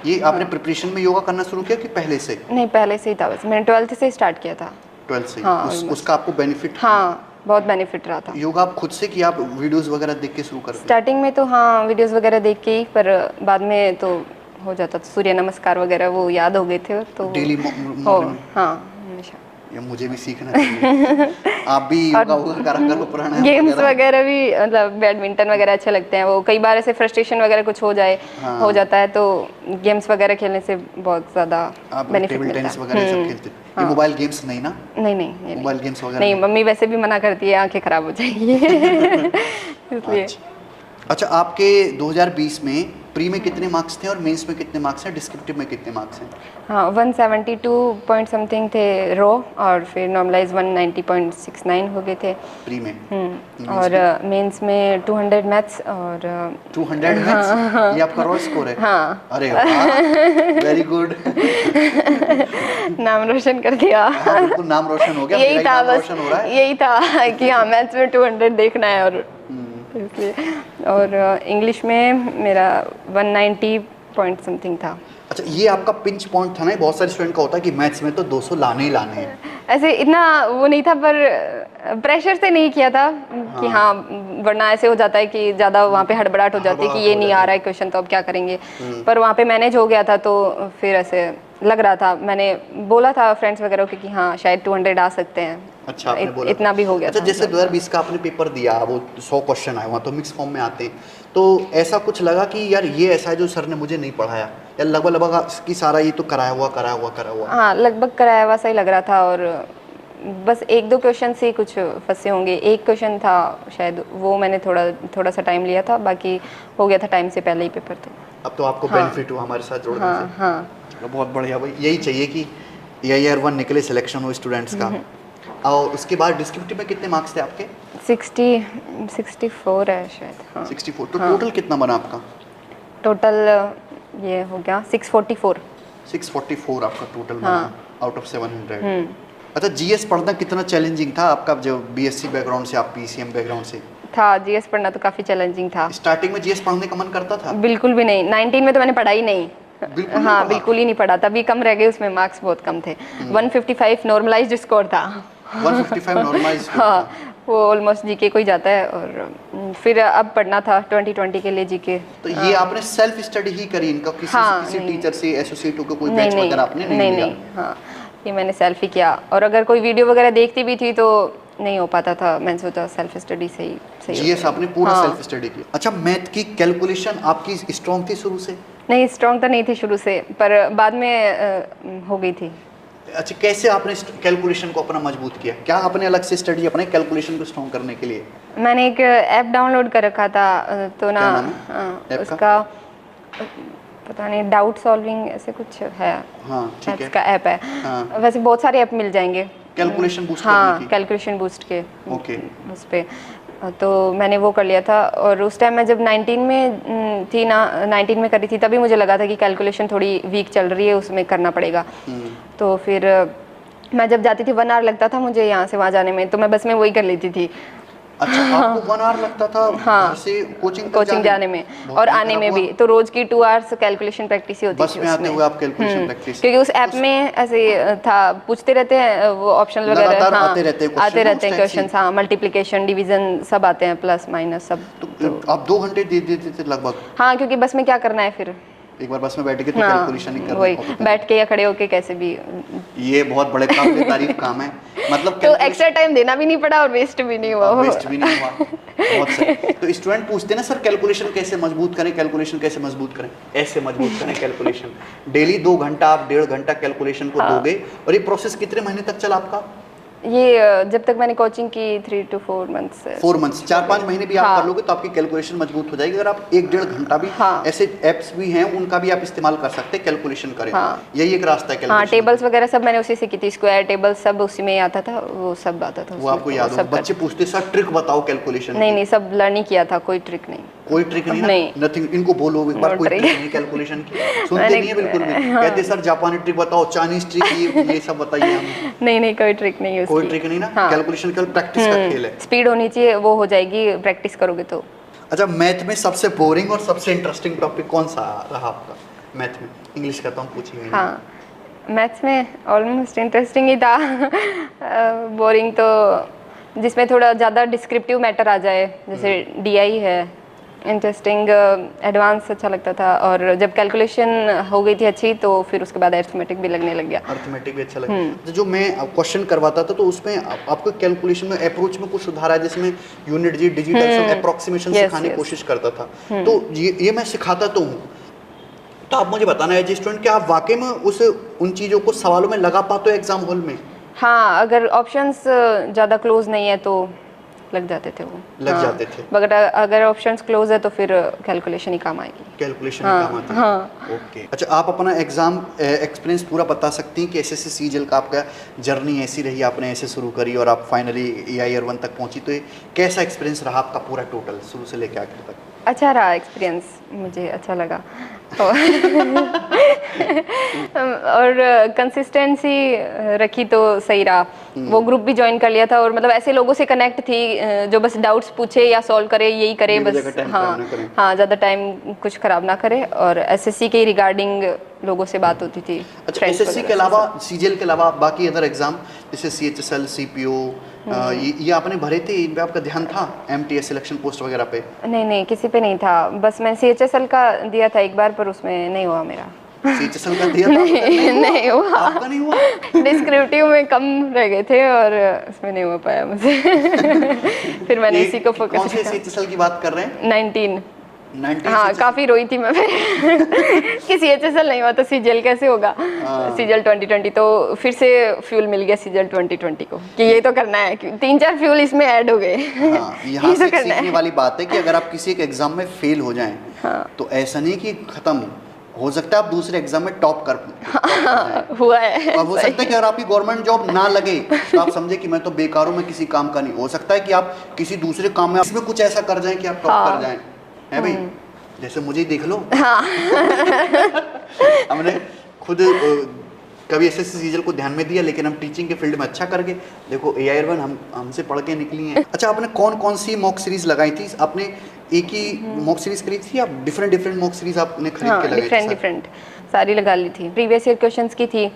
ये आपने प्रिपरेशन में योगा करना शुरू किया कि पहले से? नहीं, पहले से ही था, बस मैंने 12th से स्टार्ट किया था। 12th से? हाँ, उसका आपको बेनिफिट? हाँ, बहुत बेनिफिट रहा था। योगा आप खुद से किया, आप वीडियोस वगैरह देख के शुरू करते? स्टार्टिंग में तो हाँ, वीडियोस वगैरह देख के ही, पर बाद में तो हो जाता था, सूर्य नमस्कार वगैरह वो याद हो गए थे तो डेली हो। हाँ, हमेशा। ये मुझे भी सीखना चाहिए। आप भी योगा करा करो, प्राणायाम गेम्स वगैरह भी, मतलब बैडमिंटन वगैरह अच्छे लगते हैं। वो कई बार ऐसे फ्रस्ट्रेशन वगैरह कुछ हो जाए, हो जाता है, तो गेम्स वगैरह खेलने से बहुत ज़्यादा बेनिफिट मिलता है। टेनिस वगैरह सब खेलते? ये मोबाइल गेम्स नहीं ना? नहीं, मोबाइल गेम्स वगैरह नहीं, मम्मी वैसे भी मना करती है, आंखें खराब हो जाएंगी। इसलिए। अच्छा, आपके 2020 में प्री में कितने मार्क्स थे और मेंस में कितने मार्क्स हैं, डिस्क्रिप्टिव में कितने मार्क्स हैं? हाँ, 172 पॉइंट समथिंग थे रो, और फिर नॉर्मलाइज 190.69 हो गए थे प्री में। और मेंस में 200 मैथ्स और 200 मैथ्स? ये आपका रॉ स्कोर है? हाँ। अरे वाह, वेरी गुड। नाम रोशन कर दिया। हाँ, बिल्कुल नाम रोशन हो गया। यही था नाम बस, रोशन हो रहा है। यही था कि हाँ, मैथ्स में 200 देखना है, और इसलिए। और इंग्लिश में मेरा 190 पॉइंट समथिंग था। अच्छा, ये आपका पिंच पॉइंट था ना? बहुत सारे स्टूडेंट का होता है कि मैथ्स में तो 200 लाने ही लाने हैं। ऐसे इतना वो नहीं था, पर प्रेशर से नहीं किया था कि हाँ, वरना ऐसे हो जाता है कि ज़्यादा वहाँ पे हड़बड़ाहट हो जाती है कि ये नहीं आ रहा है क्वेश्चन, तो अब क्या करेंगे। पर वहाँ पे मैनेज हो गया था, तो फिर ऐसे लग रहा था, मैंने बोला था फ्रेंड्स वगैरह को कि हाँ शायद 200 आ सकते हैं। अच्छा, आपने बोला इतना भी हो गया अच्छा, था। जैसे 2020 का आपने पेपर दिया, वो 100 क्वेश्चन आए, वहाँ तो मिक्स फॉर्म में आते हैं, तो ऐसा कुछ लगा कि यार ये ऐसा है जो सर ने मुझे नहीं पढ़ाया, या लगभग लगभग कि सारा ये तो कराया हुआ? हाँ लगभग कराया हुआ सही लग रहा था, और बस 1-2 क्वेश्चन से कुछ फंसे होंगे। एक क्वेश्चन था शायद, वो मैंने थोड़ा सा टाइम लिया था, बाकी हो गया था टाइम से पहले ही पेपर। तो अब तो आपको बेनिफिट हुआ हमारे साथ जुड़ने से। हाँ। चलो बहुत बढ़िया भाई, यही चाहिए कि AIR-1 निकले, सिलेक्शन हो स्टूडेंट्स का। और उसके बाद डिस्क्रिप्टिव में कितने मार्क्स थे आपके? 64 है शायद। हाँ 64। तो टोटल कितना बना आपका? टोटल ये हो गया 644। 644 आपका टोटल बना आउट ऑफ 700। अच्छा, GS पढ़ना कितना चैलेंजिंग था आपका, जो BSc बैकग्राउंड से, आप PCM बैकग्राउंड से? था GS पढ़ना तो काफ़ी चैलेंजिंग था। स्टार्टिंग में GS पढ़ने का मन करता था? बिल्कुल भी नहीं, 19 में तो मैंने पढ़ा ही नहीं। बिल्कुल हाँ बिल्कुल ही नहीं पढ़ा, तभी कम रह गए, उसमें मार्क्स बहुत कम थे। 155 नॉर्मलाइज्ड स्कोर था। 155 नॉर्मलाइज्ड। हाँ वो ऑलमोस्ट जीके को ही जाता है, और फिर अब पढ़ना था 2020 के लिए जीके। तो ये आपने सेल्फ स्टडी ही करी इनका, किसी टीचर से एसोसिएट होकर कोई बैच वगैरह आपने नहीं लिया? हाँ ये मैंने सेल्फ ही किया, और अगर कोई वीडियो वगैरह देखती भी थी तो नहीं हो पाता था, मैंने सोचा सेल्फ स्टडी से ही सही। GS आपने पूरा सेल्फ स्टडी किया। अच्छा, मैथ की कैलकुलेशन आपकी स्ट्रॉन्ग थी शुरू से? नहीं स्ट्रॉन्ग तो नहीं थी शुरू से, पर बाद में हो गई थी। अच्छा, कैसे आपने कैलकुलेशन को अपना मजबूत किया? क्या आपने अलग से स्टडी अपने कैलकुलेशन को स्ट्रॉन्ग करने के लिए? मैंने एक ऐप डाउनलोड कर रखा था, तो ना उसका पता नहीं, डाउट सॉल्विंग ऐसे कुछ है। हाँ ठीक है, का ऐप है। हाँ। वैसे बहुत सारे ऐप मिल जाएंगे कैलकुलेशन बूस्ट हाँ करने की। कैलकुलेशन बूस्ट के ओके। उस पे तो मैंने वो कर लिया था, और उस टाइम मैं जब 19 में थी ना, 19 में करी थी, तभी मुझे लगा था कि कैलकुलेशन थोड़ी वीक चल रही है, उसमें करना पड़ेगा। तो फिर मैं जब जाती थी 1 आवर लगता था मुझे यहाँ से वहाँ जाने में, तो मैं बस में वही कर लेती थी। अच्छा, आपको 1 आवर लगता था घर से कोचिंग जाने में और आने में भी, तो रोज की 2 आवर्स कैलकुलेशन प्रैक्टिस ही होती थी बस में आते हुए आप कैलकुलेशन प्रैक्टिस? क्योंकि उस ऐप में ऐसे था, पूछते रहते हैं वो ऑप्शनल वगैरह, हाँ आते रहते हैं क्वेश्चंस, हाँ मल्टीप्लिकेशन डिवीजन सब आते हैं, प्लस माइनस सब। तो आप 2 घंटे दे देते थे लगभग? हाँ क्योंकि बस में क्या करना है, फिर एक बार बस में बैठ के तो कैलकुलेशन ही करना, वही बैठ के या खड़े होके कैसे भी। ये बहुत बड़े काबिल तारीफ काम है, मतलब तो एक्स्ट्रा टाइम देना भी नहीं पड़ा और वेस्ट भी नहीं हुआ। बहुत सही। तो स्टूडेंट पूछते हैं ना सर कैलकुलेशन कैसे मजबूत करें, कैलकुलेशन कैसे मजबूत करें? ऐसे मजबूत करें कैलकुलेशन। डेली 2 घंटा आप 1.5 घंटा कैलकुलेशन को दोगे, और ये प्रोसेस कितने महीने तक चला आपका? ये जब तक मैंने कोचिंग की 3 to 4 मंथ्स। 4 मंथ्स, 4-5 महीने भी आप कर लोगे तो आपकी कैलकुलेशन मजबूत हो जाएगी। अगर आप 1-1.5 घंटा भी, ऐसे एप्स भी हैं उनका भी आप इस्तेमाल कर सकते हैं, कैलकुलेशन करें। यही एक रास्ता है कैलकुलेशन। टेबल्स वगैरह सब मैंने उसी से की थी, स्क्वायर टेबल सब उसी में आता था, वो सब आता था। वो आपको याद हो? बच्चे पूछते सर ट्रिक बताओ कैलकुलेशन। नहीं सब लर्न ही किया था, कोई ट्रिक नहीं। कोई ट्रिक नहीं? नथिंग। इनको बोलो एक बार कोई ट्रिक नहीं कैलकुलेशन की, सुनते नहीं है बिल्कुल भी। कहते सर जापानी ट्रिक बताओ, चाइनीज ट्रिक, ये सब बताइए हमें। नहीं कोई ट्रिक नहीं है, कोई ट्रिक नहीं ना। कैलकुलेशन केवल प्रैक्टिस का खेल है, स्पीड होनी चाहिए, वो हो जाएगी प्रैक्टिस करोगे तो। अच्छा, मैथ में सबसे बोरिंग और सबसे इंटरेस्टिंग टॉपिक कौन सा रहा आपका मैथ में? इंग्लिश का तो हम पूछेंगे। हाँ मैथ्स में ऑलमोस्ट इंटरेस्टिंग ही था। बोरिंग तो जिसमें थोड़ा ज़्यादा डिस्क्रिप्टिव मैटर आ जाए, जैसे DI है। इंटरेस्टिंग एडवांस अच्छा लगता था, और जब कैलकुलेशन हो गई थी अच्छी तो फिर उसके बाद अरिथमेटिक भी लगने लग गया। अरिथमेटिक भी अच्छा लगा। तो जो मैं क्वेश्चन करवाता था तो उसमें आपको कैलकुलेशन में अप्रोच में कुछ सुधार है, जिसमें यूनिट डिजिटल सब अप्रोक्सीमेशन सिखाने की कोशिश करता था। तो ये मैं सिखाता तो हूँ, तो आप मुझे बताना है स्टूडेंट, क्या आप वाकई में उन चीज़ों को सवालों में लगा पाते हो एग्जाम हॉल में? हाँ अगर ऑप्शंस ज़्यादा क्लोज नहीं है तो लग जाते थे वो, लग जाते थे। मगर अगर ऑप्शंस क्लोज है तो फिर कैलकुलेशन ही काम आएगी। कैलकुलेशन ही काम आती है। हाँ। ओके। अच्छा, आप अपना एग्जाम एक्सपीरियंस पूरा बता सकती हैं कि SSC CGL का आपका जर्नी ऐसी रही, आपने ऐसे शुरू करी और आप फाइनली AIR-1 तक पहुंची, तो ये कैसा एक्सपीरियंस रहा आपका पूरा टोटल शुरू से लेकर आखिर तक? अच्छा रहा एक्सपीरियंस, मुझे अच्छा लगा। और कंसिस्टेंसी रखी तो सही रहा। वो ग्रुप भी ज्वाइन कर लिया था, और मतलब ऐसे लोगों से कनेक्ट थी जो बस डाउट्स पूछे या सॉल्व करे, यही करे बस। हाँ ज़्यादा टाइम कुछ खराब ना करे, और SSC के रिगार्डिंग लोगों से बात होती थी। अच्छा, SSC के अलावा CGL के अलावा बाकी अदर एग्जाम जैसे CHSL CPO ये आपने भरे थे, इन पे आपका ध्यान था? MTS सिलेक्शन पोस्ट वगैरह पे? नहीं किसी पे नहीं था, बस मैं CHSL का दिया था एक बार, पर उसमें नहीं हुआ मेरा। CHSL का दिया था? नहीं हुआ। आपका नहीं हुआ? डिस्क्रिप्टिव में कम रह गए थे और उसमें नहीं हो पाया मुझे। फिर मैंने इसी को फोकस कौन से किया। CHSL की बात कर रहे हैं? 19। 19 हाँ CHSL? काफी रोई थी मैं कि CHSL नहीं हुआ तो सीजीएल कैसे होगा। सीजीएल 2020 तो फिर से फ्यूल मिल गया सीजीएल 2020 को कि ये तो करना है, 3-4 फ्यूल इसमें ऐड हो गए। हाँ, यहाँ ये से तो करना सीखने है। वाली बात है कि अगर आप किसी एक एग्जाम में फेल हो जाएं, तो ऐसा नहीं कि खत्म, हो सकता है आप दूसरे एग्जाम में टॉप कर जाएं। हुआ है। अब हो सकता है कि अगर आपकी गवर्नमेंट जॉब ना लगे तो आप समझे कि मैं तो बेकार हूँ, मैं किसी काम का नहीं। हो सकता है कि आप किसी दूसरे काम में इसमें कुछ ऐसा कर जाएं कि आप टॉप कर जाएं, है भाई? जैसे मुझे ही देख लो। हाँ। हमने खुद कभी एसएससी सीजीएल को ध्यान में दिया, लेकिन हम टीचिंग के फील्ड में अच्छा कर गए। देखो AIR1 हमसे पढ़ के निकली हैं। अच्छा, आपने कौन कौन सी मॉक सीरीज लगाई थी? आपने एक ही मॉक सीरीज करी थी या डिफरेंट मॉक सीरीज आपने खरीद के लगाई थी? डिफरेंट सारी लगा ली थी। प्रीवियस ईयर क्वेश्चंस की थी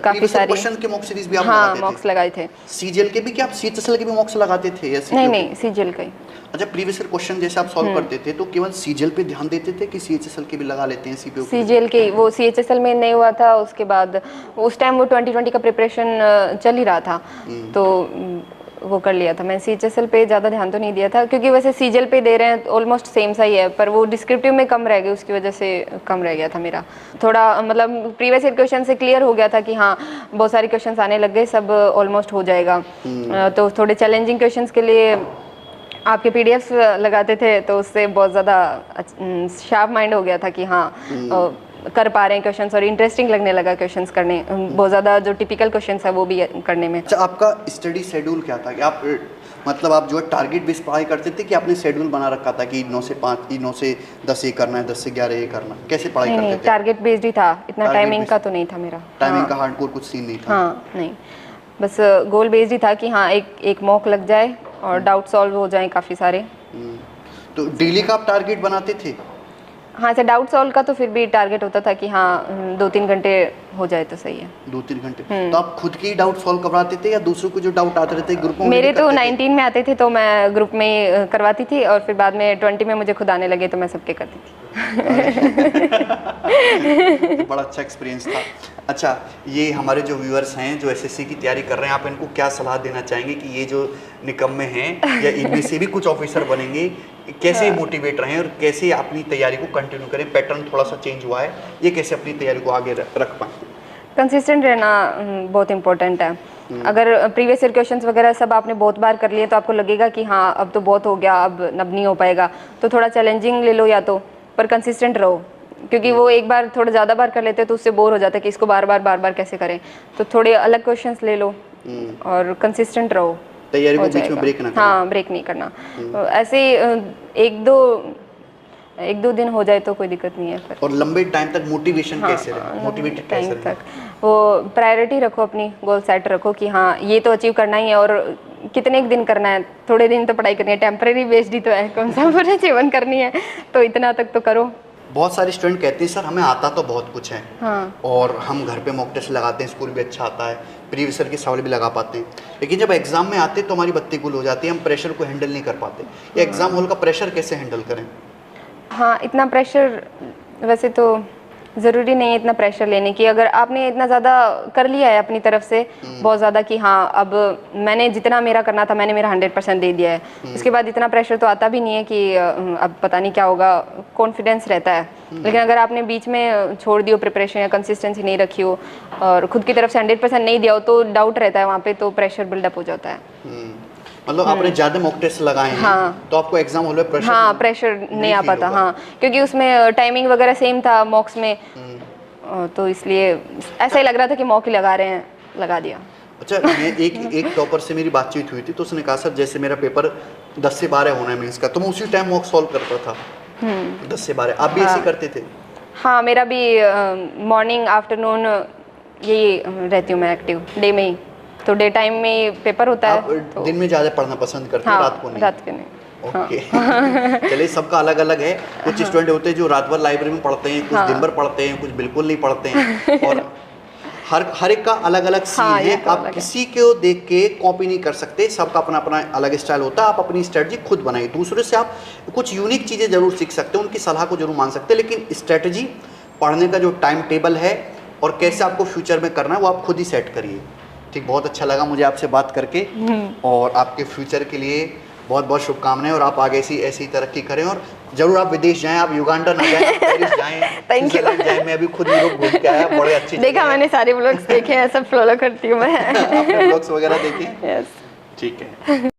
काफी सारी। क्वेश्चन के मॉक सीरीज भी आप हाँ लगाते मॉक्स थे? लगाए थे। सीजीएल के भी? क्या आप CHSL के भी मॉक्स लगाते थे या नहीं नहीं सीजीएल का ही। अच्छा, प्रीवियस ईयर क्वेश्चन जैसे आप सॉल्व करते थे तो केवल सीजीएल पे ध्यान देते थे कि CHSL के भी लगा लेते हैं? सीपीओ सीजीएल के वो CHSL में नहीं हुआ था, उसके बाद उस टाइम वो 2020 का प्रिपरेशन चल ही रहा था तो वो कर लिया था। मैं CHSL पे ज़्यादा ध्यान तो नहीं दिया था, क्योंकि वैसे सीजीएल पे दे रहे हैं ऑलमोस्ट सेम सा ही है, पर वो डिस्क्रिप्टिव में कम रह गई, उसकी वजह से कम रह गया था मेरा थोड़ा। मतलब प्रीवियस ईयर क्वेश्चन से क्लियर हो गया था कि हाँ बहुत सारे क्वेश्चंस आने लग गए, सब ऑलमोस्ट हो जाएगा। तो थोड़े चैलेंजिंग क्वेश्चंस के लिए आपके PDFs लगाते थे, तो उससे बहुत ज़्यादा शार्प माइंड हो गया था कि हाँ कर पा रहे हैं क्वेश्चंस, और इंटरेस्टिंग लगने लगा क्वेश्चंस करने। बहुत ज़्यादा जो टिपिकल क्वेश्चंस है वो भी करने में। अच्छा, आपका स्टडी शेड्यूल क्या था? कि आप मतलब आप जो है टारगेट बेस्ड पढ़ाई करते थे कि आपने शेड्यूल बना रखा था कि 9 से 5, 9 से 10 ये करना है, 10 से 11 ये करना? कैसे पढ़ाई करते थे? टारगेट बेस्ड ही था, इतना टाइमिंग का तो नहीं था मेरा। टाइमिंग का हार्डकोर कुछ सीन नहीं था? हाँ नहीं, बस गोल बेस्ड ही था कि हाँ एक मॉक लग जाए और डाउट सॉल्व हो जाए काफ़ी सारे। तो डेली का आप टारगेट बनाते थे? हाँ से डाउट सॉल्व का तो फिर भी टारगेट होता था कि हाँ 2-3 घंटे हो जाए तो सही है। 2-3 घंटे? तो आप खुद के ही डाउट सॉल्व करवाते थे या दूसरों को जो डाउट आते रहते ग्रुप में? मेरे तो 19 में आते थे तो मैं ग्रुप में ही करवाती थी, और फिर बाद में 20 में मुझे खुद आने लगे तो मैं सबके करती थी। बड़ा अच्छा एक्सपीरियंस था। अच्छा, ये हमारे जो व्यूअर्स हैं जो एसएससी की तैयारी कर रहे हैं, आप इनको क्या सलाह देना चाहेंगे कि ये जो निकम्मे हैं या इनमें से भी कुछ ऑफिसर बनेंगे, कैसे मोटिवेट रहें और कैसे अपनी तैयारी को कंटिन्यू करें? पैटर्न थोड़ा सा चेंज हुआ है, ये कैसे अपनी तैयारी को आगे रख पाएँ? कंसिस्टेंट रहना बहुत इंपॉर्टेंट है। अगर प्रीवियस ईयर क्वेश्चंस वगैरह सब आपने बहुत बार कर लिए तो आपको लगेगा कि हाँ अब तो बहुत हो गया, अब नहीं हो पाएगा, तो थोड़ा चैलेंजिंग ले लो या तो, पर कंसिस्टेंट रहो। क्योंकि वो एक बार थोड़ा ज़्यादा बार कर लेते हैं तो उससे बोर हो जाता है कि इसको बार बार कैसे करें। तो थोड़े अलग क्वेश्चंस ले लो और कंसिस्टेंट रहो, तैयारी को बीच में ब्रेक ना करना। हाँ ब्रेक नहीं करना। ऐसे एक दो दिन हो जाए तो कोई दिक्कत नहीं है। पर और लंबे टाइम तक मोटिवेशन कैसे रहे? मोटिवेटेड कैसे रहे? वो प्रायोरिटी रखो, अपनी गोल सेट रखो कि हाँ ये तो अचीव करना ही है, और कितने एक दिन करना है, थोड़े दिन तो पढ़ाई करनी है, टेम्परेरी बेस्ड ही तो है, कौन सा पूरे जीवन करनी है, तो इतना तक तो करो। बहुत सारे स्टूडेंट कहते हैं सर हमें आता तो बहुत कुछ है, हाँ। और हम घर पे मॉक टेस्ट लगाते हैं, स्कूल भी अच्छा आता है, प्रीवियस ईयर के सवाल भी लगा पाते हैं, लेकिन जब एग्जाम में आते हैं तो हमारी बत्ती गुल हो जाती है, हम प्रेशर को हैंडल नहीं कर पाते। ये एग्जाम हॉल का प्रेशर कैसे हैंडल करें? हाँ इतना प्रेशर वैसे तो ज़रूरी नहीं है इतना प्रेशर लेने की। अगर आपने इतना ज़्यादा कर लिया है अपनी तरफ से बहुत ज़्यादा कि हाँ अब मैंने जितना मेरा करना था मैंने मेरा 100% दे दिया है, उसके बाद इतना प्रेशर तो आता भी नहीं है कि अब पता नहीं क्या होगा, कॉन्फिडेंस रहता है। लेकिन अगर आपने बीच में छोड़ दी हो प्रिपरेशन या कंसिस्टेंसी नहीं रखी हो और खुद की तरफ से 100% नहीं दिया हो तो डाउट रहता है वहाँ पे, तो प्रेशर बिल्डअप हो जाता है। मतलब आपने ज़्यादा मॉक टेस्ट लगाए हैं, हाँ। तो आपको एग्जाम हॉल में प्रेशर प्रेशर नहीं आ पाता। हाँ क्योंकि उसमें टाइमिंग वगैरह सेम था मॉक्स में, तो इसलिए ऐसा ही लग रहा था कि मॉक ही लगा रहे हैं, लगा दिया। अच्छा, मैं एक टॉपर से मेरी बातचीत हुई थी तो उसने कहा सर जैसे मेरा पेपर 10 से 12 होना है मीन्स का, तो मैं उसी टाइम मॉक सॉल्व करता था 10 से 12। आप भी ऐसे करते थे? हाँ मेरा भी मॉर्निंग आफ्टरनून यही रहती हूँ मैं एक्टिव, डे में ही, तो डे टाइम में पेपर होता है। आप तो दिन में ज़्यादा पढ़ना पसंद करते हैं, रात को नहीं? रात को नहीं। ओके। चलिए, सबका अलग अलग है। कुछ स्टूडेंट होते हैं जो रात भर लाइब्रेरी में पढ़ते हैं, कुछ दिन भर पढ़ते हैं, कुछ बिल्कुल नहीं पढ़ते हैं, और हर एक का अलग अलग सीन है। तो आप किसी को देख के कॉपी नहीं कर सकते, सबका अपना अपना अलग स्टाइल होता है। आप अपनी स्ट्रेटजी खुद बनाइए, दूसरे से आप कुछ यूनिक चीज़ें जरूर सीख सकते हैं, उनकी सलाह को जरूर मान सकते हैं, लेकिन स्ट्रेटजी पढ़ने का जो टाइम टेबल है और कैसे आपको फ्यूचर में करना है वो आप खुद ही सेट करिए। ठीक, बहुत अच्छा लगा मुझे आपसे बात करके और आपके फ्यूचर के लिए बहुत बहुत शुभकामनाएं और आप आगे ऐसी तरक्की करें और जरूर आप विदेश जाएं, आप युगांडा ना जाएं, आप पेरिस जाएं, स्विट्जरलैंड जाएं। मैं अभी खुद यूरोप घूम के आया, बड़े अच्छी देखा मैंने सारे व्लॉग्स देखे हैं, सब फॉलो करती हूँ मैं। आपने व्लॉग्स वगैरह देखे? यस। ठीक है।